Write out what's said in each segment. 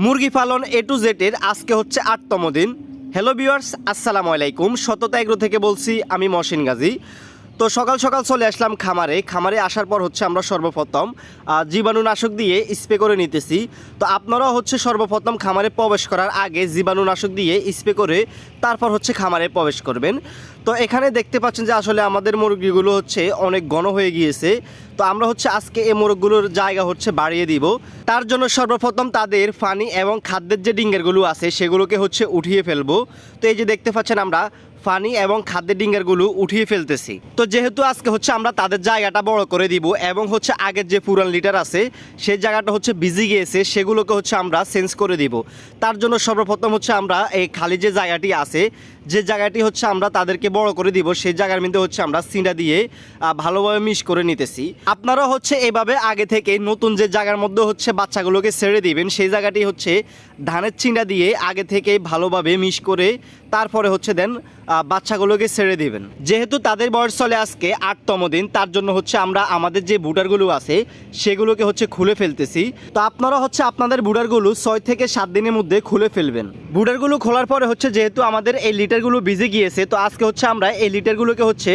মুরগি পালন এ টু জেডের আজকে হচ্ছে ৮তম দিন। হ্যালো ভিউয়ার্স, আসসালামু আলাইকুম। সততা এগ্রো থেকে বলছি, আমি মহসিন গাজী। তো সকাল সকাল চলে আসলাম খামারে আসার পর হচ্ছে আমরা সর্বপ্রথম জীবাণুনাশক দিয়ে স্প্রে করে নিতেছি। তো আপনারাও হচ্ছে সর্বপ্রথম খামারে প্রবেশ করার আগে জীবাণুনাশক দিয়ে স্প্রে করে তারপর হচ্ছে খামারে প্রবেশ করবেন। তো এখানে দেখতে পাচ্ছেন যে আসলে আমাদের মুরগিগুলো হচ্ছে অনেক ঘন হয়ে গিয়েছে। তো আমরা হচ্ছে আজকে এই মুরগগুলোর জায়গা হচ্ছে বাড়িয়ে দিব। তার জন্য সর্বপ্রথম তাদের পানি এবং খাদ্যের যে ডিঙ্গারগুলো আছে সেগুলোকে হচ্ছে উঠিয়ে ফেলবো। তো এই যে দেখতে পাচ্ছেন আমরা পানি এবং খাদ্যের ডিঙ্গারগুলো উঠিয়ে ফেলতেছি। তো যেহেতু আজকে হচ্ছে আমরা তাদের জায়গাটা বড় করে দিব এবং হচ্ছে আগের যে পুরান লিটার আছে সেই জায়গাটা হচ্ছে ভিজে গিয়েছে, সেগুলোকে হচ্ছে আমরা চেঞ্জ করে দিব। তার জন্য সর্বপ্রথম হচ্ছে আমরা এই খালি যে জায়গাটি আছে, যে জায়গাটি হচ্ছে আমরা তাদেরকে বড় করে দিব, সেই জায়গার মধ্যে হচ্ছে আমরা সিঁড়া দিয়ে ভালোভাবে মিশ করে নিতেছি। আপনারা হচ্ছে এভাবে আগে থেকে নতুন যে জায়গার মধ্যে হচ্ছে বাচ্চাগুলোকে ছেড়ে দিবেন, সেই জায়গাটি হচ্ছে ধানের চিঁড়া দিয়ে আগে থেকে ভালোভাবে মিশ করে তারপরে হচ্ছে দেন বাচ্চাগুলোকে ছেড়ে দিবেন। যেহেতু তাদের বয়স চলে আজকে ৮তম দিন, তার জন্য হচ্ছে আমরা আমাদের যে বুডারগুলো আছে সেগুলোকে হচ্ছে খুলে ফেলতেছি। তো আপনারা হচ্ছে আপনাদের বুডারগুলো ৬ থেকে ৭ দিনের মধ্যে খুলে ফেলবেন। বুডারগুলো খোলার পরে হচ্ছে যেহেতু আমাদের এই লিটারগুলো ভিজে গিয়েছে, তো আজকে হচ্ছে আমরা এই লিটারগুলোকে হচ্ছে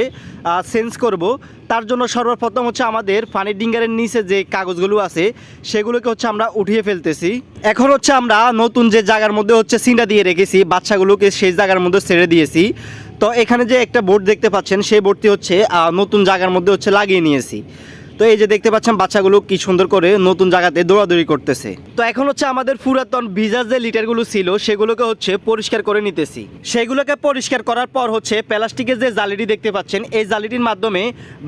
চেঞ্জ করব। তার জন্য সর্বপ্রথম হচ্ছে আমাদের পানির ডিঙ্গারের নিচে যে কাগজগুলো আছে সেগুলোকে হচ্ছে আমরা উঠিয়ে ফেলতেছি। এখন হচ্ছে আমরা নতুন যে জায়গার মধ্যে হচ্ছে সিঁড়া দিয়ে রেখেছি বাচ্চাগুলোকে, সেই জায়গার মধ্যে ছেড়ে দিয়েছি। তো এখানে যে একটা বোর্ড দেখতে পাচ্ছেন সেই বোর্ডটি হচ্ছে নতুন জায়গার মধ্যে হচ্ছে লাগিয়ে নিয়েছি। তো এই যে দেখতে পাচ্ছেন বাচ্চাগুলো কি সুন্দর করে নতুন জায়গাতে দৌড়াদৌড়ি করতেছে। তো এখন হচ্ছে আমাদের পুরাতন ভিজা যে লিটারগুলো ছিল সেগুলোকে হচ্ছে পরিষ্কার করে নিতেছি। সেগুলোকে পরিষ্কার করার পর হচ্ছে প্লাস্টিকের যে জালিটি দেখতে পাচ্ছেন, এই জালিটির মাধ্যমে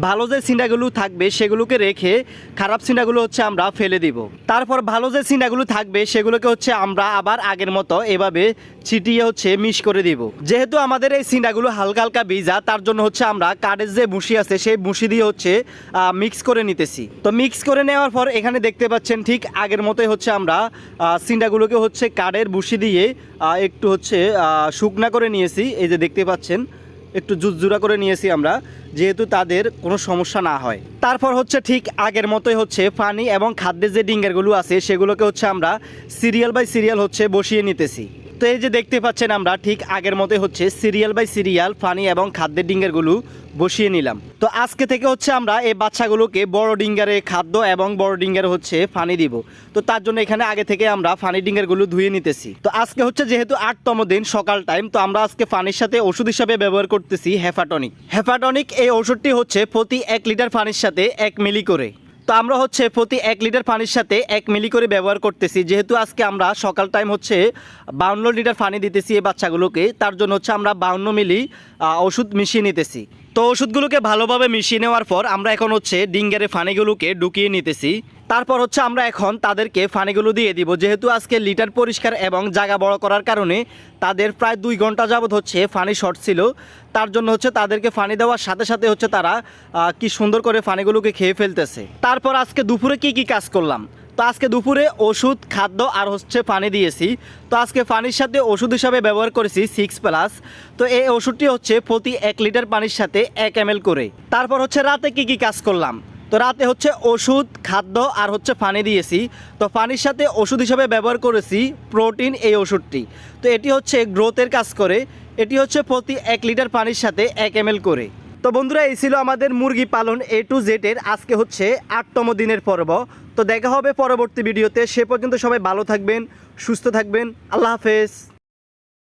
ভালো যে সিঁড়াগুলো থাকবে সেগুলোকে রেখে খারাপ সিঁড়াগুলো হচ্ছে আমরা ফেলে দিব। তারপর ভালো যে সিঁড়াগুলো থাকবে সেগুলোকে হচ্ছে আমরা আবার আগের মতো এভাবে ছিটিয়ে হচ্ছে মিশ করে দিব। যেহেতু আমাদের এই সিঁড়াগুলো হালকা হালকা ভিজা, তার জন্য হচ্ছে আমরা কাঠের যে ভুসি আছে সেই ভুসি দিয়ে হচ্ছে মিক্স করে নিতেছি। তো মিক্স করে নেওয়ার পর এখানে দেখতে পাচ্ছেন ঠিক আগের মতোই হচ্ছে আমরা সিন্ডাগুলোকে হচ্ছে কাঠের ভুসি দিয়ে একটু হচ্ছে শুকনা করে নিয়েছি। এই যে দেখতে পাচ্ছেন একটু জুরজুরা করে নিয়েছি আমরা, যেহেতু তাদের কোনো সমস্যা না হয়। তারপর হচ্ছে ঠিক আগের মতোই হচ্ছে পানি এবং খাদ্যের যে ডিঙ্গারগুলো আছে সেগুলোকে হচ্ছে আমরা সিরিয়াল বাই সিরিয়াল হচ্ছে বসিয়ে নিতেছি। তো এই যে দেখতে পাচ্ছেন আমরা ঠিক আগের মতোই হচ্ছে সিরিয়াল বাই সিরিয়াল পানি এবং খাদ্যের ডিঙ্গারগুলো বসিয়ে নিলাম। তো আজকে থেকে হচ্ছে আমরা এই বাচ্চাগুলোকে বড় ডিঙ্গারে খাদ্য এবং বড় ডিঙ্গারে হচ্ছে পানি দিব। তো তার জন্য এখানে আগে থেকে আমরা পানি ডিঙ্গারগুলো ধুয়ে নিতেছি। তো আজকে হচ্ছে যেহেতু ৮তম দিন সকাল টাইম, তো আমরা আজকে পানির সাথে ওষুধ হিসাবে ব্যবহার করতেছি হেফাটনিক। এই ওষুধটি হচ্ছে প্রতি ১ লিটার পানির সাথে ১ মিলি করে। তো আমরা হচ্ছে প্রতি ১ লিটার পানির সাথে ১ মিলি করে ব্যবহার করতেছি। যেহেতু আজকে আমরা সকাল টাইম হচ্ছে ৫২ লিটার পানি দিতেছি এই বাচ্চাগুলোকে, তার জন্য হচ্ছে আমরা ৫২ মিলি ওষুধ মিশিয়ে নিতেছি। তো ওষুধগুলোকে ভালোভাবে মিশিয়ে নেওয়ার পর আমরা এখন হচ্ছে ডিঙ্গারে পানিগুলোকে ঢুকিয়ে নিতেছি। তারপর হচ্ছে আমরা এখন তাদেরকে পানিগুলো দিয়ে দিব। যেহেতু আজকে লিটার পরিষ্কার এবং জায়গা বড় করার কারণে তাদের প্রায় ২ ঘন্টা যাবত হচ্ছে পানি শর্ট ছিল, তার জন্য হচ্ছে তাদেরকে পানি দেওয়ার সাথে সাথে হচ্ছে তারা কি সুন্দর করে পানিগুলোকে খেয়ে ফেলতেছে। তারপর আজকে দুপুরে কি কাজ করলাম, তো আজকে দুপুরে ওষুধ, খাদ্য আর হচ্ছে পানি দিয়েছি। তো আজকে পানির সাথে ওষুধ হিসাবে ব্যবহার করেছি 6+। তো এই ওষুধটি হচ্ছে প্রতি ১ লিটার পানির সাথে ১ ml করে। তারপর হচ্ছে রাতে কি কাজ করলাম, তো রাতে হচ্ছে ওষুধ, খাদ্য আর হচ্ছে পানি দিয়েছি। তো পানির সাথে ওষুধ হিসাবে ব্যবহার করেছি প্রোটিন এই ওষুধটি। তো এটি হচ্ছে গ্রোথের কাজ করে। এটি হচ্ছে প্রতি ১ লিটার পানির সাথে ১ ml করে। তো বন্ধুরা, এই ছিল আমাদের মুরগি পালন এ টু জেডের আজকে হচ্ছে ৮তম দিনের পর্ব। তো দেখা হবে পরবর্তী ভিডিওতে। সে পর্যন্ত সবাই ভালো থাকবেন, সুস্থ থাকবেন। আল্লাহ হাফেজ।